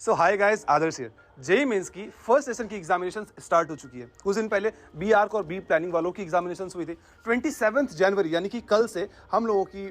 So hi guys, Adarsh here. JEE Mains की first session की examination start हो चुकी है। कुछ दिन पहले बी आर्क और बी प्लानिंग वालों की एग्जामिनेशन हुई थी। 27 जनवरी यानी कि कल से हम लोगों की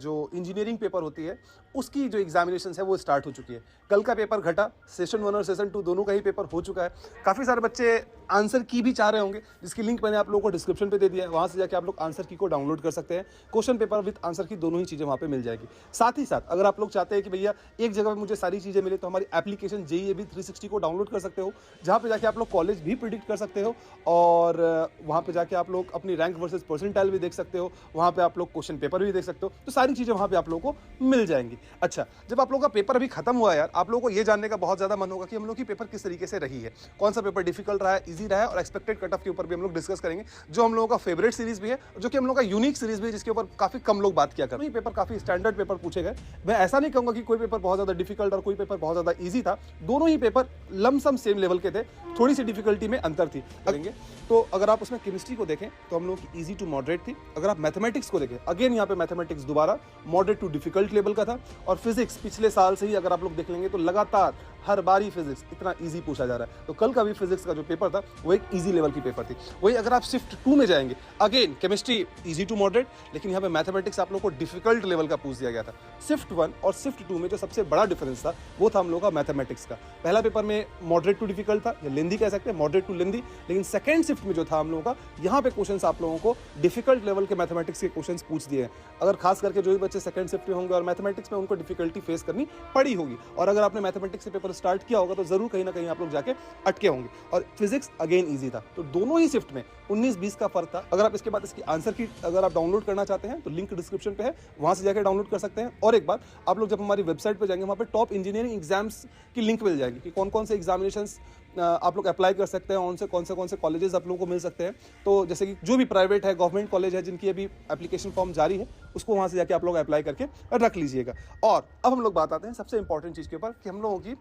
जो इंजीनियरिंग पेपर होती है उसकी जो एग्जामिनेशन है वो स्टार्ट हो चुकी है। कल का पेपर घटा, सेशन 1 और सेशन 2 दोनों का ही पेपर हो चुका है। काफ़ी सारे बच्चे आंसर की भी चाह रहे होंगे, जिसकी लिंक मैंने आप लोगों को डिस्क्रिप्शन पे दे दिया है। वहाँ से जाके आप लोग आंसर की को डाउनलोड कर सकते हैं। क्वेश्चन पेपर विद आंसर की दोनों ही चीज़ें वहाँ पे मिल जाएगी। साथ ही साथ अगर आप लोग चाहते हैं कि भैया एक जगह पे मुझे सारी चीज़ें मिले, तो हमारी एप्लीकेशन JEE 360 को डाउनलोड कर सकते हो, जहाँ पे जाके आप लोग कॉलेज भी प्रिडिक्ट कर सकते हो और वहाँ पे जाके आप लोग अपनी रैंक वर्सेस परसेंटाइल भी देख सकते हो। वहाँ पे आप लोग क्वेश्चन पेपर भी देख सकते हो। तो सारी चीज़ें वहाँ पे आप लोगों को मिल जाएंगी। अच्छा, जब आप लोगों का पेपर अभी खत्म हुआ यार, आप लोगों को ये जानने का बहुत ज़्यादा मन होगा कि हम लोग की पेपर किस तरीके से रही है, कौन सा पेपर डिफिकल्ट रहा है, ईजी रहा है, और एक्सपेक्टेड कट ऑफ के ऊपर भी हम लोग डिस्कस करेंगे, जो हम लोगों का फेवरेट सीरीज भी है, जो कि हम लोग का यूनिक सीरीज भी है, जिसके ऊपर काफ़ी कम लोग बात किया करते हैं। पेपर काफ़ी स्टैंडर्ड पेपर पूछे गए। मैं ऐसा नहीं कहूँगा कि कोई पेपर बहुत ज़्यादा डिफिकल्ट और कोई पेपर बहुत ज़्यादा ईजी था। दोनों ही पेपर लमसम सेम लेवल के थे, थोड़ी सी डिफिकल्टी में अंतर थी। करेंगे तो अगर आप उसमें केमिस्ट्री को देखें तो हम लोग की ईजी टू मॉडरेट थी। अगर आप मैथमेटिक्स को देखें, अगेन यहाँ पे मैथमेटिक्स दोबारा मॉडरेट टू डिफिकल्ट लेवल का था। और फिजिक्स पिछले साल से ही अगर आप लोग देख लेंगे तो लगातार हर बारी फिजिक्स इतना इजी पूछा जा रहा है। तो कल का भी फिजिक्स का जो पेपर था वो एक इजी लेवल की पेपर थी। वही अगर आप शिफ्ट 2 में जाएंगे, again chemistry easy to moderate, लेकिन यहाँ पे मैथमेटिक्स आप लोग को डिफिकल्ट लेवल का पूछ दिया गया था। शिफ्ट 1 और शिफ्ट 2 में जो सबसे बड़ा डिफरेंस था वो था हम लोग का मैथमेटिक्स का। पहला पेपर में मॉडरेट टू डिफिकल्ट था, या लेंदी कह सकते हैं, मॉडरेट टू लेंदी। लेकिन सेकंड शिफ्ट में जो था हम लोगों का, यहाँ पे क्वेश्चंस आप लोगों को डिफिकल्ट लेवल के मैथमेटिक्स के क्वेश्चंस पूछ दिए हैं। अगर खास करके जो भी बच्चे सेकंड शिफ्ट में होंगे और मैथमेटिक्स में, उनको डिफिकल्टी फेस करनी पड़ी होगी। और अगर आपने मैथमेटिक्स से पेपर स्टार्ट किया होगा तो जरूर कहीं ना कहीं आप लोग जाके अटके होंगे। और फिजिक्स अगेन ईजी था। तो दोनों ही शिफ्ट में 19-20 का फर्क था। अगर आप इसके बाद इसकी आंसर की अगर आप डाउनलोड करना चाहते हैं तो लिंक डिस्क्रिप्शन पे है, वहां से जाकर डाउनलोड कर सकते हैं। और एक बात, आप लोग जब हमारी वेबसाइट पे जाएंगे, वहां पे टॉप इंजीनियरिंग एग्जाम्स की लिंक मिल जाएगी कि कौन कौन से एग्जामिनेशंस आप लोग अप्लाई कर सकते हैं, उनसे कौन से कॉलेजेस आप लोगों को मिल सकते हैं। तो जैसे कि जो भी प्राइवेट है, गवर्नमेंट कॉलेज है, जिनकी अभी एप्लीकेशन फॉर्म जारी है, उसको वहां से जाके आप लोग अप्लाई करके रख लीजिएगा। और अब हम लोग बात आते हैं सबसे इंपॉर्टेंट चीज़ के ऊपर कि हम लोगों की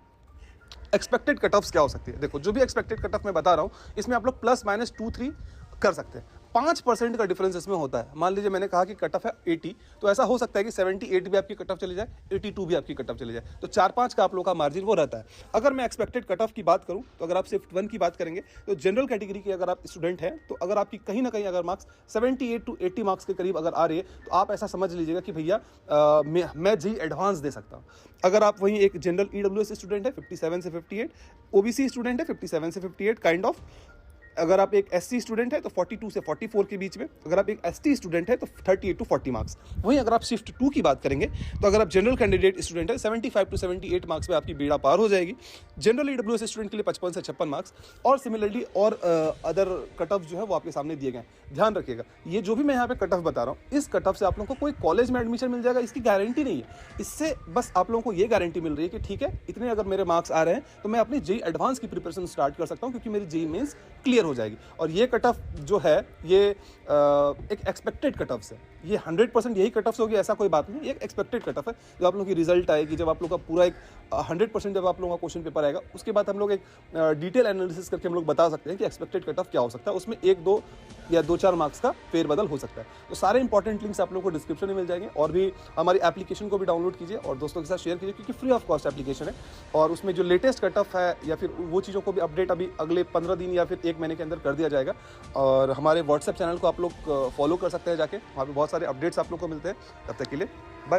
एक्सपेक्टेड कट ऑफ्स क्या हो सकती है। देखो, जो भी एक्सपेक्टेड कट ऑफ मैं बता रहा हूँ, इसमें आप लोग +-2-3 कर सकते हैं। 5% का डिफरेंस इसमें होता है। मान लीजिए मैंने कहा कि कट ऑफ है 80, तो ऐसा हो सकता है कि 78 भी आपकी कट ऑफ चली जाए, 82 भी आपकी कट ऑफ चली जाए। तो 4-5 का आप लोग का मार्जिन वो रहता है। अगर मैं एक्सपेक्टेड कट ऑफ की बात करूं, तो अगर आप शिफ्ट 1 की बात करेंगे, तो जनरल कैटेगरी के अगर आप स्टूडेंट हैं, तो अगर आपकी कहीं ना कहीं अगर मार्क्स 78 to 80 मार्क्स के करीब अगर आ रही है, तो आप ऐसा समझ लीजिएगा कि भैया मैं जी एडवांस दे सकता हूँ। अगर आप वहीं एक जनरल EWS स्टूडेंट है 57 से 58, OBC स्टूडेंट है 57 से 58 काइंड ऑफ, अगर आप एक SC स्टूडेंट है तो 42 से 44 के बीच में, अगर आप एक ST स्टूडेंट है तो 38 to 40 मार्क्स। वहीं अगर आप शिफ्ट 2 की बात करेंगे, तो अगर आप जनरल कैंडिडेट स्टूडेंट है 75 to 78 मार्क्स में आपकी बेड़ा पार हो जाएगी। जनरल EWS स्टूडेंट के लिए 55 से 56 मार्क्स, और सिमिलरली और अदर कट ऑफ जो है वो आपके सामने दिए गए हैं। ध्यान रखिएगा, ये जो भी मैं यहाँ पे कट ऑफ बता रहा हूँ, इस कट ऑफ से आप लोगों को कोई कॉलेज में एडमिशन मिल जाएगा इसकी गारंटी नहीं है। इससे बस आप लोगों को ये गारंटी मिल रही है कि ठीक है, इतने अगर मेरे मार्क्स आ रहे हैं तो मैं अपनी JEE एडवांस की प्रिपरेशन स्टार्ट कर सकता हूँ, क्योंकि मेरी JEE मेंस क्लियर हो जाएगी। और ये कट ऑफ जो है ये एक एक्सपेक्टेड कट ऑफ है। ये 100% यही कट ऑफ होगी ऐसा कोई बात नहीं, ये एक एक्सपेक्टेड कट ऑफ है। जब आप लोगों की रिजल्ट आएगी, जब आप लोग का पूरा एक 100% जब आप लोगों का क्वेश्चन पेपर आएगा, उसके बाद हम लोग एक डिटेल एनालिसिस करके हम लोग बता सकते हैं कि एक्सपेक्टेड कट ऑफ क्या हो सकता है। उसमें 1-2 या 2-4 मार्क्स का फेरबदल हो सकता है। तो सारे इंपॉर्टेंट लिंक्स आप लोगों को डिस्क्रिप्शन में मिल जाएंगे। और भी हमारी एप्लीकेशन को भी डाउनलोड कीजिए और दोस्तों के साथ शेयर कीजिए, क्योंकि फ्री ऑफ कॉस्ट एप्लीकेशन है। और उसमें जो लेटेस्ट कट ऑफ है या फिर वो चीज़ों को भी अपडेट अभी अगले 15 दिन या फिर 1 महीने के अंदर कर दिया जाएगा। और हमारे व्हाट्सएप चैनल को आप लोग फॉलो कर सकते हैं जाके, वहाँ पे बहुत सारे अपडेट्स आप लोग को मिलते हैं। तब तक के लिए बाय।